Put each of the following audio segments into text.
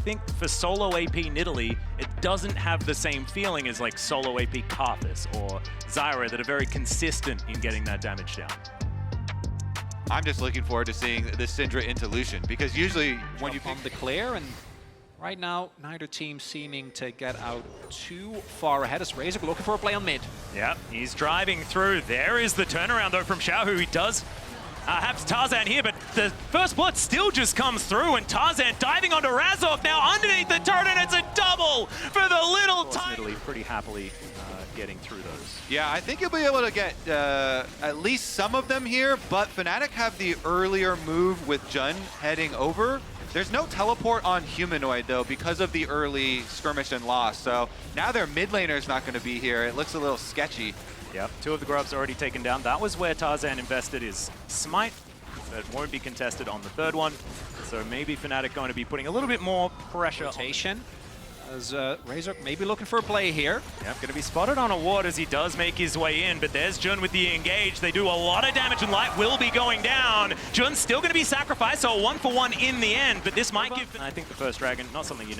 think for solo AP Nidalee, it doesn't have the same feeling as like solo AP Karthus or Zyra that are very consistent in getting that damage down. I'm just looking forward to seeing the Syndra into Lucian, because usually when you on the clear, and right now neither team seeming to get out too far ahead as Razor looking for a play on mid. Yeah, he's driving through. There is the turnaround though from Xiaohu. He does have Tarzan here, but the first blood still just comes through, and Tarzan diving onto Razork now underneath the turret, and it's a double for the little tiny. Italy pretty happily getting through those. Yeah, I think you'll be able to get at least some of them here, but Fnatic have the earlier move with Jun heading over. There's no teleport on Humanoid though because of the early skirmish and loss, so now their mid laner is not going to be here. It looks a little sketchy. Yep, 2 of the grubs already taken down. That was where Tarzan invested his smite. That won't be contested on the 3rd one. So maybe Fnatic going to be putting a little bit more pressure. Rotation as Razor maybe looking for a play here. Yep, going to be spotted on a ward as he does make his way in, but there's Jun with the engage. They do a lot of damage and Light will be going down. Jun's still going to be sacrificed, so a 1-for-1 in the end, but this might give... I think the first dragon, not something you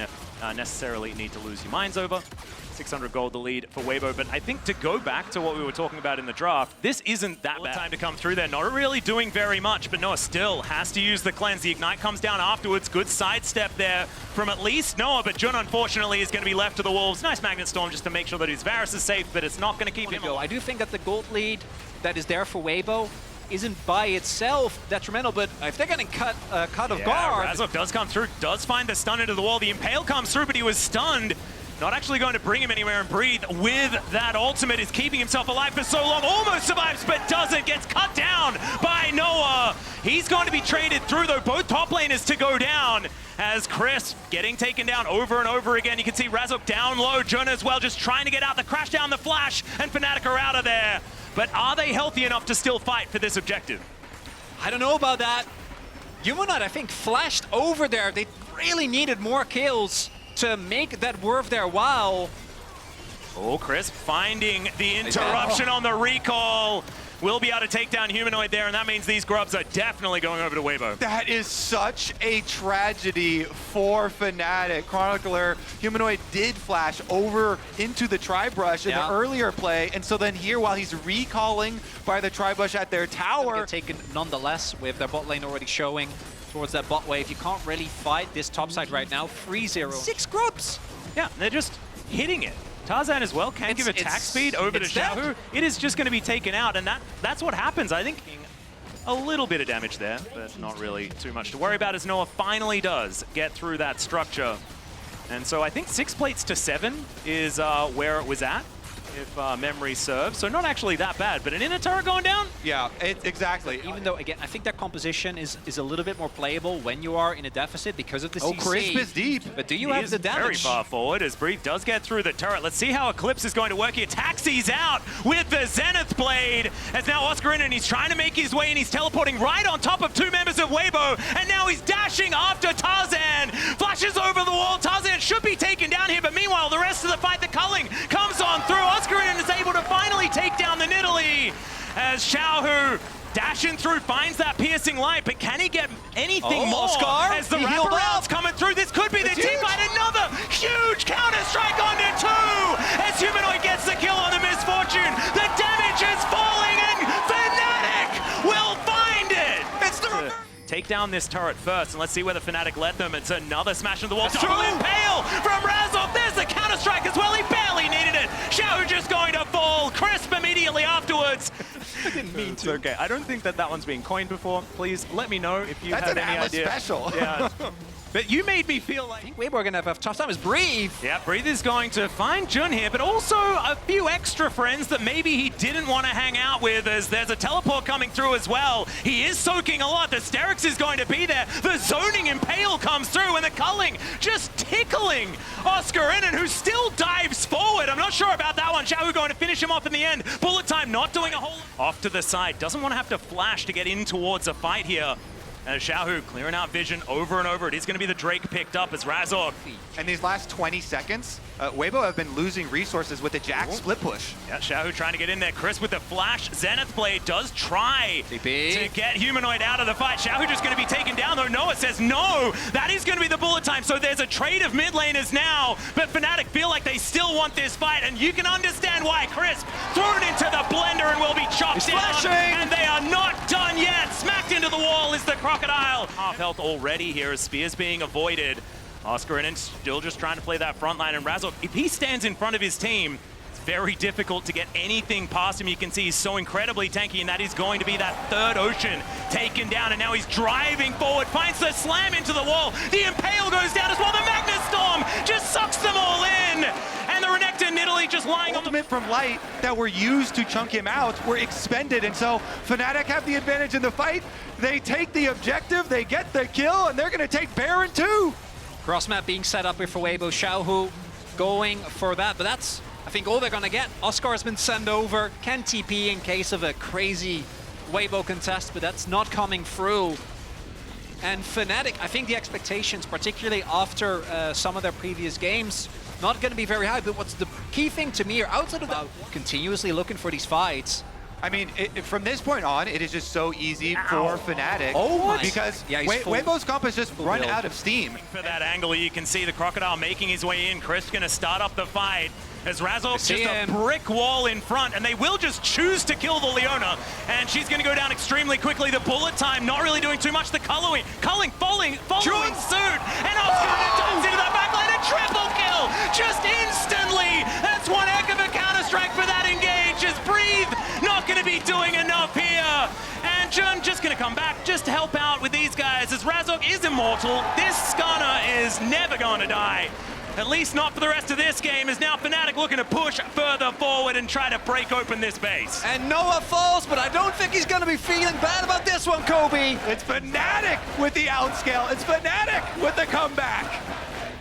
necessarily need to lose your minds over. 600 gold the lead for Weibo, but I think to go back to what we were talking about in the draft, this isn't that bad time to come through there. Not really doing very much, but Noah still has to use the cleanse. The Ignite comes down afterwards. Good sidestep there from at least Noah, but Jun unfortunately is going to be left to the wolves. Nice Magnet Storm just to make sure that his Varus is safe, but it's not going to keep him. I do think that the gold lead that is there for Weibo isn't by itself detrimental, but if they're getting caught off guard... Razork does come through, does find the stun into the wall. The Impale comes through, but he was stunned. Not actually going to bring him anywhere, and Breathe with that ultimate is keeping himself alive for so long. Almost survives, but doesn't. Gets cut down by Noah. He's going to be traded through, though. Both top laners to go down as Chris getting taken down over and over again. You can see Razork down low. Jun as well, just trying to get out the crash down the flash, and Fnatic are out of there. But are they healthy enough to still fight for this objective? I don't know about that. Humanoid, I think, flashed over there. They really needed more kills to make that worth their while. Oh, Chris finding the interruption on the recall. Will be able to take down Humanoid there, and that means these grubs are definitely going over to Weibo. That is such a tragedy for Fnatic. Chronicler, Humanoid did flash over into the Tri-Brush in the earlier play, and so then here, while he's recalling by the Tri-Brush at their tower... Get taken nonetheless, with their bot lane already showing towards that bot wave. You can't really fight this top side right now. 3-0. 6 grubs! Yeah, they're just hitting it. Tarzan as well can give attack speed over to Xiaohu. It is just going to be taken out, and that's what happens. I think a little bit of damage there, but not really too much to worry about as Noah finally does get through that structure. And so I think 6 plates to 7 is where it was at, if memory serves. So not actually that bad, but an inner turret going down? Yeah, exactly. Even though, again, I think that composition is a little bit more playable when you are in a deficit because of the CC. Crisp is deep. But do you have the damage? Very far forward as Breathe does get through the turret. Let's see how Eclipse is going to work here. Taxi's out with the Zenith Blade as now Oscar in, and he's trying to make his way, and he's teleporting right on top of 2 members of Weibo, and now he's dashing after Tarzan. Flashes over the wall. Tarzan should be taken down here, but meanwhile, the rest of the fight, the culling comes on through. Oscarin is able to finally take down the Nidalee as Xiaohu dashing through finds that piercing light, but can he get anything more Oscar, as the wraparound's coming through? This could be the team fight. Another huge counter-strike onto 2 as Humanoid gets the kill on the Misfortune. The damage is falling, and Fnatic will find it. It's the take down this turret first, and let's see whether Fnatic let them. It's another smash into the wall. Double Impale from Razork. There's the counter-strike as well. He barely needed it. Xiaohu just going to fall. Crisp immediately afterwards. I didn't mean It's to. okay. I don't think that one's been coined before. Please let me know if you have any idea. That's an Atlas special. Yeah. But you made me feel like... I think Weibo are going to have a tough time as Breathe. Yeah, Breathe is going to find Jun here, but also a few extra friends that maybe he didn't want to hang out with, as there's a teleport coming through as well. He is soaking a lot. The Sterix is going to be there. The zoning Impale comes through, and the culling just tickling Oscar Innen, who still dives forward. I'm not sure about that one. Xiaohu going to finish him off in the end. Bullet time not doing a whole... Off to the side. Doesn't want to have to flash to get in towards a fight here, As Xiaohu clearing out vision over and over. It is going to be the Drake picked up as Razork. And these last 20 seconds, Weibo have been losing resources with the Jack split push. Yeah, Xiaohu trying to get in there. Chris with the flash. Zenith Blade does try to get Humanoid out of the fight. Xiaohu just going to be taken down, though. Noah says no. That is going to be the bullet time. So there's a trade of mid laners now, but Fnatic feel like they still want this fight, and you can understand why. Crisp thrown into the blender and will be chopped down. And they are not done yet. Smacked into the wall is the Crocodile. Half health already here as Spears being avoided. Oscar and still just trying to play that front line, and Razork, if he stands in front of his team, it's very difficult to get anything past him. You can see he's so incredibly tanky, and that is going to be that third Ocean taken down, and now he's driving forward, finds the slam into the wall. The Impale goes down as well. The Magnus Storm just sucks them all in, and the Renekton Italy just lying on the from Light that were used to chunk him out were expended, and so Fnatic have the advantage in the fight. They take the objective, they get the kill, and they're going to take Baron too. Cross map being set up here for Weibo. Xiaohu going for that, but that's, I think, all they're going to get. Oscar has been sent over. Can TP in case of a crazy Weibo contest, but that's not coming through. And Fnatic, I think the expectations, particularly after some of their previous games, not going to be very high. But what's the key thing to me, or outside of that, continuously looking for these fights. I mean, from this point on, it is just so easy for Fnatic. Because Weibo's comp has just run out of steam. For that angle, you can see the Crocodile making his way in. Chris going to start up the fight as Razork just a brick wall in front, and they will just choose to kill the Leona, and she's going to go down extremely quickly. The bullet time not really doing too much. The culling following suit, and Oscar turns into that backline, a triple kill just instantly. That's one heck of a counter-strike for that engage as Breathe not going to be doing enough here. And Jun just going to come back just to help out with these guys as Razork is immortal. This Skarner is never going to die. At least not for the rest of this game, as now Fnatic looking to push further forward and try to break open this base. And Noah falls, but I don't think he's going to be feeling bad about this one, Kobe. It's Fnatic with the outscale. It's Fnatic with the comeback.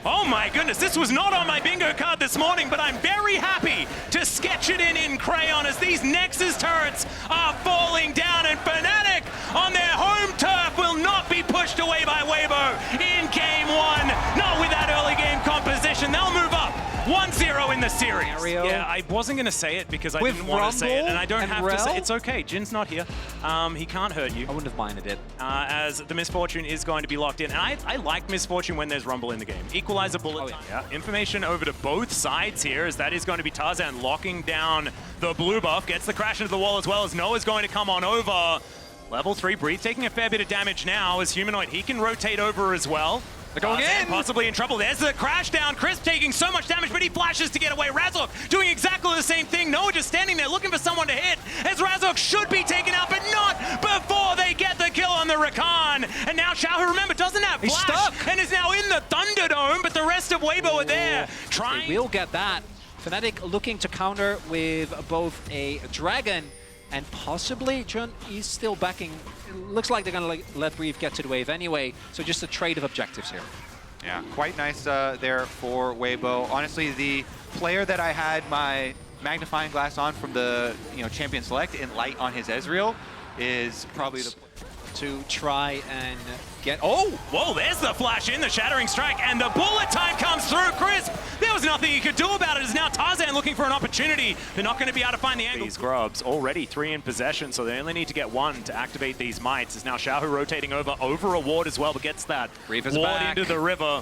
Oh my goodness, this was not on my bingo card this morning, but I'm very happy to sketch it in crayon as these Nexus turrets are falling down, and Fnatic on their home turf will not be pushed away by Weibo in game one. Not with that early game composition. They'll move up 1-0 in the series. Yeah, I wasn't going to say it because I didn't want to say it, and I don't have to say it. It's okay, Jin's not here. He can't hurt you. I wouldn't have minded it. As the Misfortune is going to be locked in. And I like Misfortune when there's Rumble in the game. Equalizer bullet time. Yeah, information over to both sides here, as that is going to be Tarzan locking down the blue buff. Gets the crash into the wall as well, as Noah's going to come on over. Level 3 Breathe taking a fair bit of damage now as Humanoid. He can rotate over as well. They're going in! Possibly in trouble. There's the crash down. Crisp taking so much damage, but he flashes to get away. Razork doing exactly the same thing. Noah just standing there looking for someone to hit, as Razork should be taken out, but not before they get the kill on the Rakan. And now Xiaohu, remember, doesn't have flash. He's stuck. And is now in the Thunderdome, but the rest of Weibo are there. They will get that. Fnatic looking to counter with both a Dragon and possibly Jun is still backing. It looks like they're going to let Breathe get to the wave anyway, so just a trade of objectives here. Yeah, quite nice there for Weibo. Honestly, the player that I had my magnifying glass on from the Champion Select in Light on his Ezreal is probably the to try and get... Oh! Whoa, there's the flash in, the Shattering Strike, and the bullet time comes through. Crisp, there was nothing he could do about it. It's now Tarzan looking for an opportunity. They're not going to be able to find the angle. These grubs already 3 in possession, so they only need to get 1 to activate these mites. Is now Xiaohu rotating over a ward as well, but gets that ward into the river.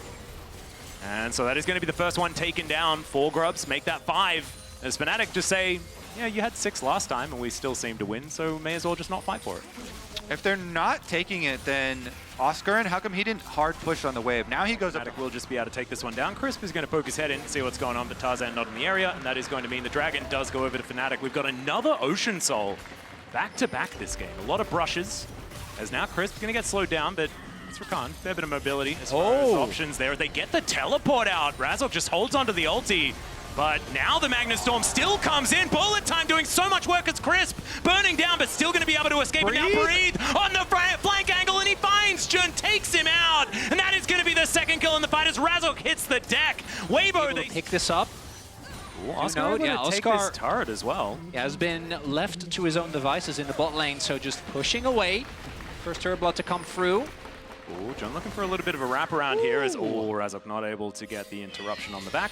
And so that is going to be the first one taken down. 4 grubs, make that 5. As Fnatic just say, yeah, you had 6 last time and we still seem to win, so may as well just not fight for it. If they're not taking it, then Oscar, and how come he didn't hard push on the wave? Now he goes up. Fnatic will just be able to take this one down. Crisp is going to poke his head in and see what's going on, but Tarzan not in the area, and that is going to mean the Dragon does go over to Fnatic. We've got another Ocean Soul back-to-back this game. A lot of brushes, as now Crisp going to get slowed down, but it's Rakan. Fair bit of mobility as far as options there. They get the teleport out. Razork just holds onto the ulti. But now the Magnus Storm still comes in. Bullet time doing so much work as Crisp. Burning down, but still going to be able to escape. And now Breathe on the flank angle, and he finds Jun, takes him out. And that is going to be the second kill in the fight as Razork hits the deck. Weibo, they pick this up. Ooh, Oscar take this turret as well. He has been left to his own devices in the bot lane, so just pushing away. First turret blood to come through. Ooh, John looking for a little bit of a wraparound here as Razok not able to get the interruption on the back.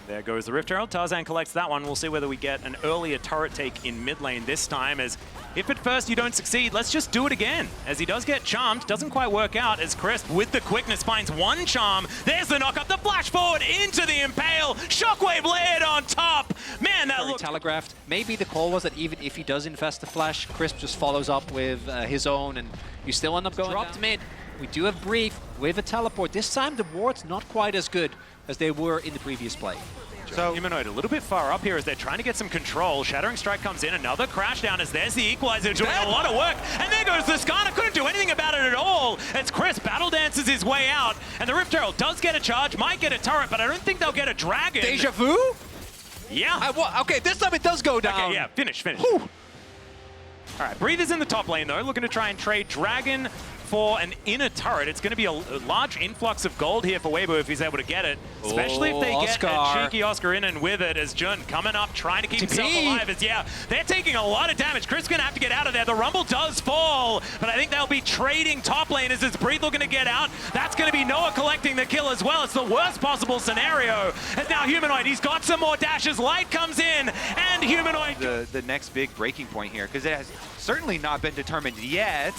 There goes the Rift Herald. Tarzan collects that one. We'll see whether we get an earlier turret take in mid lane this time, as if at first you don't succeed, let's just do it again. As he does get charmed, doesn't quite work out as Crisp with the quickness finds one charm. There's the knock up, the flash forward into the Impale. Shockwave layered on top. Man, that looked telegraphed. Maybe the call was that even if he does invest the flash, Crisp just follows up with his own, and you still end up going dropped mid. We do have Brief with a teleport. This time the ward's not quite as good as they were in the previous play. So Humanoid a little bit far up here as they're trying to get some control. Shattering Strike comes in, another crash down as there's the Equalizer doing a lot of work. And there goes the Skarner, couldn't do anything about it at all. As Chris battle dances his way out. And the Rift Herald does get a charge, might get a turret, but I don't think they'll get a Dragon. Deja vu? Yeah. Okay, this time it does go down. Okay, yeah, finish. Whew. All right, Breather's in the top lane though, looking to try and trade Dragon for an inner turret. It's going to be a large influx of gold here for Weibo if he's able to get it. Especially if they get a cheeky Oscar in and with it, as Jun coming up, trying to keep himself alive. As they're taking a lot of damage. Chris going to have to get out of there. The Rumble does fall, but I think they'll be trading top laners as Breathe looking to get out. That's going to be Noah collecting the kill as well. It's the worst possible scenario. And now Humanoid, he's got some more dashes. Light comes in, and Humanoid... The next big breaking point here, because it has certainly not been determined yet.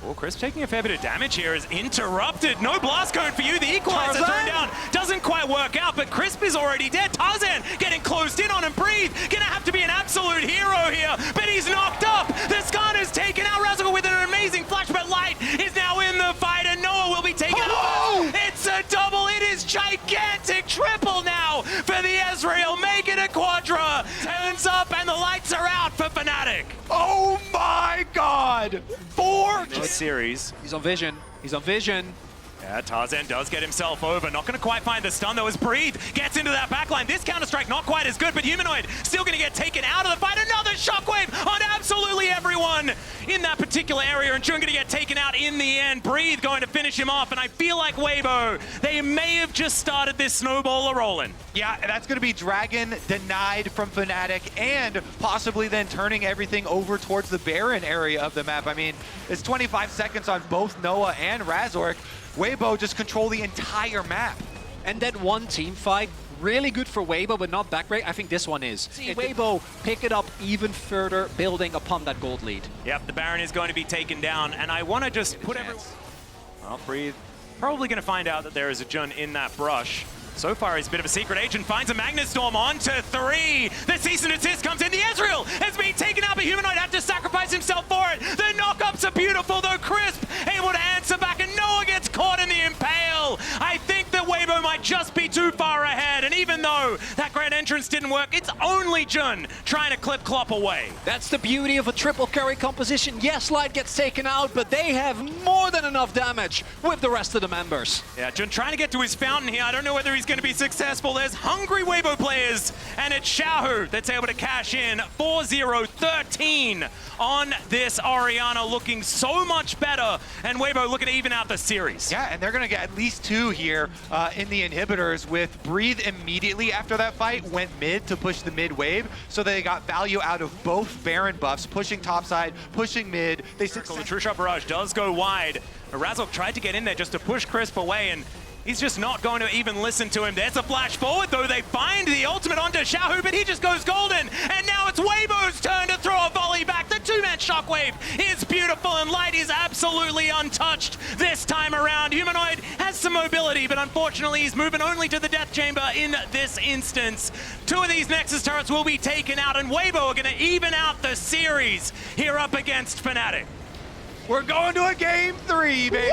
Well, Chris taking a fair bit of damage here is interrupted. No blast cone for you. The Equalizer thrown down. Doesn't quite work out, but Crisp is already dead. Tarzan getting closed in on him. Breathe. Gonna have to be an absolute hero here, but he's knocked up. The Skarner's taken out. Razor with an amazing flash, but Light is now in the fight, and Noah will be taken out. It's a double. It is gigantic. Triple now for the Ezreal. Make it a quadra. Turns up, and the lights are out for Fnatic. Oh my God! 4 series. He's on vision. He's on vision. Yeah, Tarzan does get himself over. Not going to quite find the stun, though, as Breathe gets into that backline. This Counter-Strike not quite as good, but Humanoid still going to get taken out of the fight. Another Shockwave on absolutely everyone in that particular area, and Jun going to get taken out in the end. Breathe going to finish him off, and I feel like Weibo, they may have just started this snowball rolling. Yeah, that's going to be Dragon denied from Fnatic, and possibly then turning everything over towards the Baron area of the map. I mean, it's 25 seconds on both Noah and Razork. Weibo just control the entire map. And that one team fight, really good for Weibo, but not backbreak. I think this one is. See, Weibo pick it up even further, building upon that gold lead. Yep, the Baron is going to be taken down, and I want to just put everyone... Well, Breathe probably going to find out that there is a Jun in that brush. So far, he's a bit of a secret agent, finds a Magnet Storm onto 3. The cease and desist comes in. The Ezreal has been taken out, but Humanoid had to sacrifice himself for it. The knockups are beautiful, though Crisp able to answer back, and Noah gets caught in the Impale. I think that Weibo might just be too far ahead, and even though that grand entrance didn't work, it's only Jun trying to clip Klopp away. That's the beauty of a triple carry composition. Yes, Light gets taken out, but they have more than enough damage with the rest of the members. Yeah, Jun trying to get to his fountain here. I don't know whether he's going to be successful. There's hungry Weibo players, and it's Xiaohu that's able to cash in 4-0-13 on this Orianna, looking so much better, and Weibo looking to even out the series. Yeah, and they're going to get at least 2 here in the inhibitors, with Breathe immediately after that fight went mid to push the mid wave, so they got value out of both Baron buffs, pushing topside, pushing mid. The True Shot Barrage does go wide. Razok tried to get in there just to push Crisp away, and he's just not going to even listen to him. There's a flash forward, though. They find the ultimate onto Xiaohu, but he just goes golden. And now it's Weibo's turn to throw a volley back. The 2-man Shockwave is beautiful, and Light is absolutely untouched this time around. Humanoid has some mobility, but unfortunately he's moving only to the Death Chamber in this instance. 2 of these Nexus turrets will be taken out, and Weibo are going to even out the series here up against Fnatic. We're going to a game 3, baby.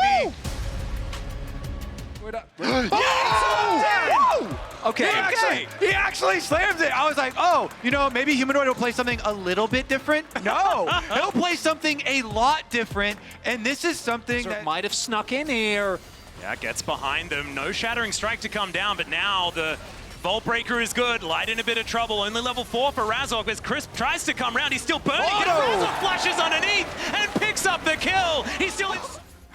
Woo! Oh! Okay. He actually slams it. I was like, oh, you know, maybe Humanoid will play something a little bit different. No, he'll play something a lot different, and this is something that might have snuck in here. Yeah, gets behind them. No Shattering Strike to come down, but now the Vault Breaker is good. Light in a bit of trouble. Only level 4 for Razok as Crisp tries to come round. He's still burning it. Razok flashes underneath and picks up the kill. He's still...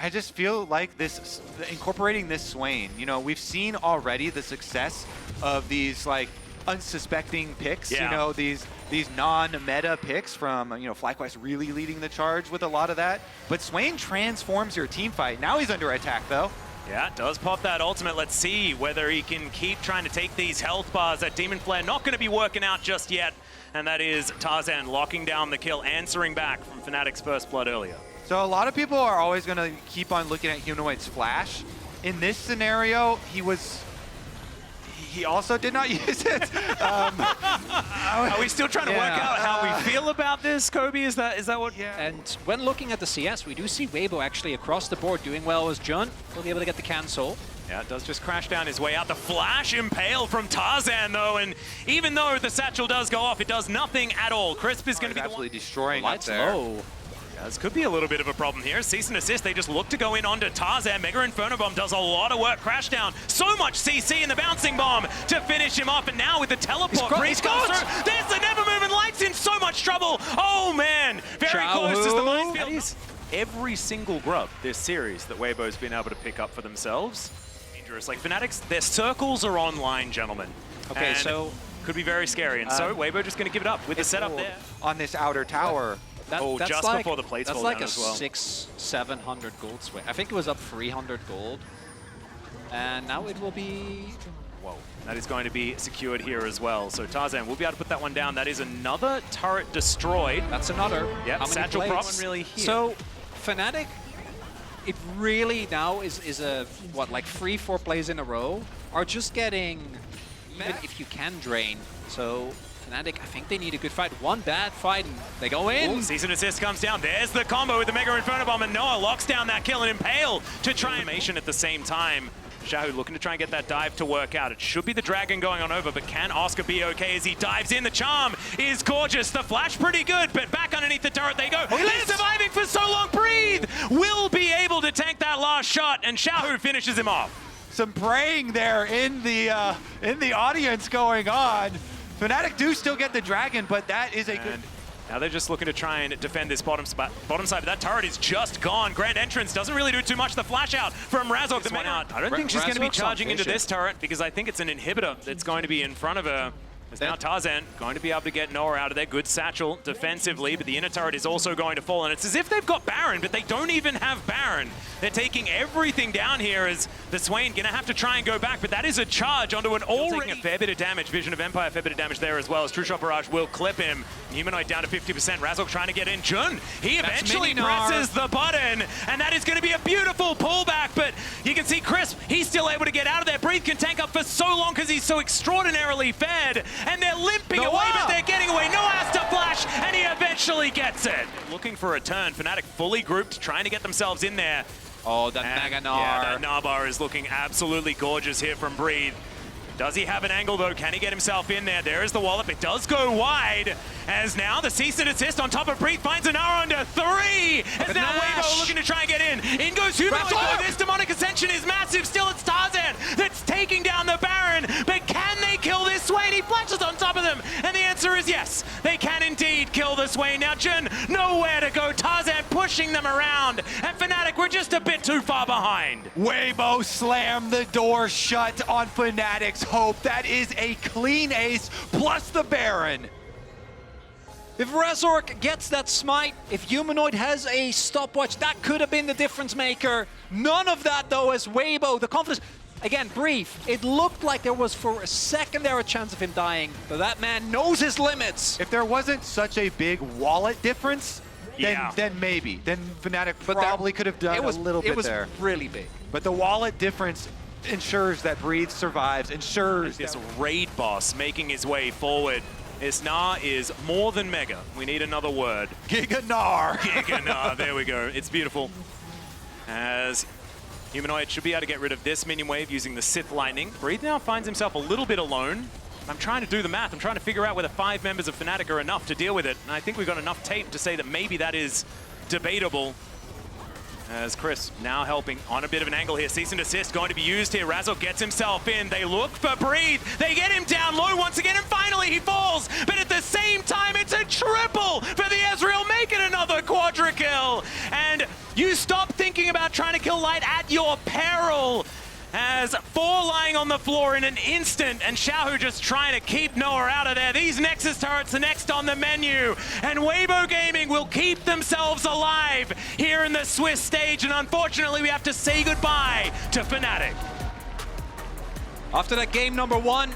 I just feel like this, incorporating this Swain, you know, we've seen already the success of these, like, unsuspecting picks. Yeah. You know, these non-meta picks from, you know, FlyQuest really leading the charge with a lot of that. But Swain transforms your team fight. Now he's under attack, though. Yeah, does pop that ultimate. Let's see whether he can keep trying to take these health bars. That Demon Flare not going to be working out just yet. And that is Tarzan locking down the kill, answering back from Fnatic's first blood earlier. So a lot of people are always going to keep on looking at Humanoid's flash. In this scenario, he also did not use it. Are we still trying to work out how we feel about this, Kobe? Is that what? Yeah. And when looking at the CS, we do see Weibo actually across the board doing well as Jun. Will be able to get the cancel. Yeah, it does just crash down his way out. The flash impale from Tarzan, though, and even though the satchel does go off, it does nothing at all. Crisp is going to be absolutely the one destroying up Lights there. low. Yeah, this could be a little bit of a problem here. Cease and assist, they just look to go in onto Tarzan. Mega Inferno Bomb does a lot of work. Crash down. So much CC in the bouncing bomb to finish him off, and now with the teleport, Breeze comes through. There's the Never Moving Lights in so much trouble. Oh, man. Very close as the minefield. That is every single grub this series that Weibo's been able to pick up for themselves. Like Fnatic's, their circles are online, gentlemen. Okay, and so could be very scary. And so Weibo just going to give it up with the setup there. On this outer tower. That's just like, before the plates fall that's like down a as well. 600-700 gold swing. I think it was up 300 gold. And now it will be... Whoa, that is going to be secured here as well. So Tarzan will be able to put that one down. That is another turret destroyed. That's another. Yep, How many satchel plates? prop really here. So Fnatic, it really now is a, what, like 3-4 plays in a row are just getting, even if you can drain. So Fnatic, I think they need a good fight. One bad fight and they go in. Cease and assist comes down. There's the combo with the Mega Inferno Bomb, and Noah locks down that kill and Impale to try animation at the same time. Xiaohu looking to try and get that dive to work out. It should be the Dragon going on over, but can Oscar be okay as he dives in? The charm is gorgeous. The flash pretty good, but back underneath the turret they go. They're surviving for so long. Breathe will be able to tank that last shot, and Xiaohu finishes him off. Some praying there in the audience going on. Fnatic do still get the Dragon, but that is a good... Now they're just looking to try and defend this bottom side, but that turret is just gone. Grand Entrance doesn't really do too much. The flash out from Razok. The out. I don't think she's going to be charging into this turret because I think it's an inhibitor that's going to be in front of her. As now Tarzan going to be able to get Noah out of there. Good satchel defensively, but the inner turret is also going to fall. And it's as if they've got Baron, but they don't even have Baron. They're taking everything down here as the Swain going to have to try and go back, but that is a charge onto an already... Taking a fair bit of damage. Vision of Empire, fair bit of damage there as well as True Shot Barrage will clip him. Humanoid down to 50%. Razok trying to get in. Jun, he eventually presses the button, and that is going to be a beautiful pullback, but you can see Crisp, he's still able to get out of there. Breathe can tank up for so long because he's so extraordinarily fed, and they're limping away, but they're getting away. Noah has to flash, and he eventually gets it. Looking for a turn. Fnatic fully grouped, trying to get themselves in there. Oh, that Mega Gnar. Yeah, that Gnar is looking absolutely gorgeous here from Breathe. Does he have an angle, though? Can he get himself in there? There is the wallop. It does go wide, as now the cease and assist on top of Breathe finds an Gnar under 3. As now Weibo looking to try and get in. In goes Humanoid, though. This demonic ascension is massive. Still, it's Tarzan that's taking down the Baron. But can they kill this Swain? He flashes on top of them. And the answer is yes. They can indeed kill the Swain. Now, Jun, nowhere to go. Tarzan pushing them around. And Fnatic, we're just a bit too far behind. Weibo slammed the door shut on Fnatic's hope. That is a clean ace plus the Baron. If Razork gets that smite, if Humanoid has a stopwatch, that could have been the difference maker. None of that, though, as Weibo, the confidence... Again, brief. It looked like there was for a second there a chance of him dying, but that man knows his limits. If there wasn't such a big wallet difference, then maybe. Then Fnatic probably could have done a little bit there. It was really big. But the wallet difference ensures that Breathe survives, ensures this raid boss making his way forward. This Gnar is more than mega. We need another word. Giga Gnar. Giga Gnar, there we go. It's beautiful. As Humanoid should be able to get rid of this minion wave using the Sith Lightning. Breathe now finds himself a little bit alone. I'm trying to do the math. I'm trying to figure out whether 5 members of Fnatic are enough to deal with it. And I think we've got enough tape to say that maybe that is debatable. As Chris now helping on a bit of an angle here. Cease and assist going to be used here. Razok gets himself in. They look for Breathe. They get him down low once again, and finally he falls. But at the same time, it's a triple for the Ezreal, making another quadra kill. And you stop thinking about trying to kill Light at your peril. has 4 lying on the floor in an instant, and Xiaohu just trying to keep Noah out of there. These Nexus turrets are next on the menu, and Weibo Gaming will keep themselves alive here in the Swiss stage, and unfortunately we have to say goodbye to Fnatic. After that game number 1,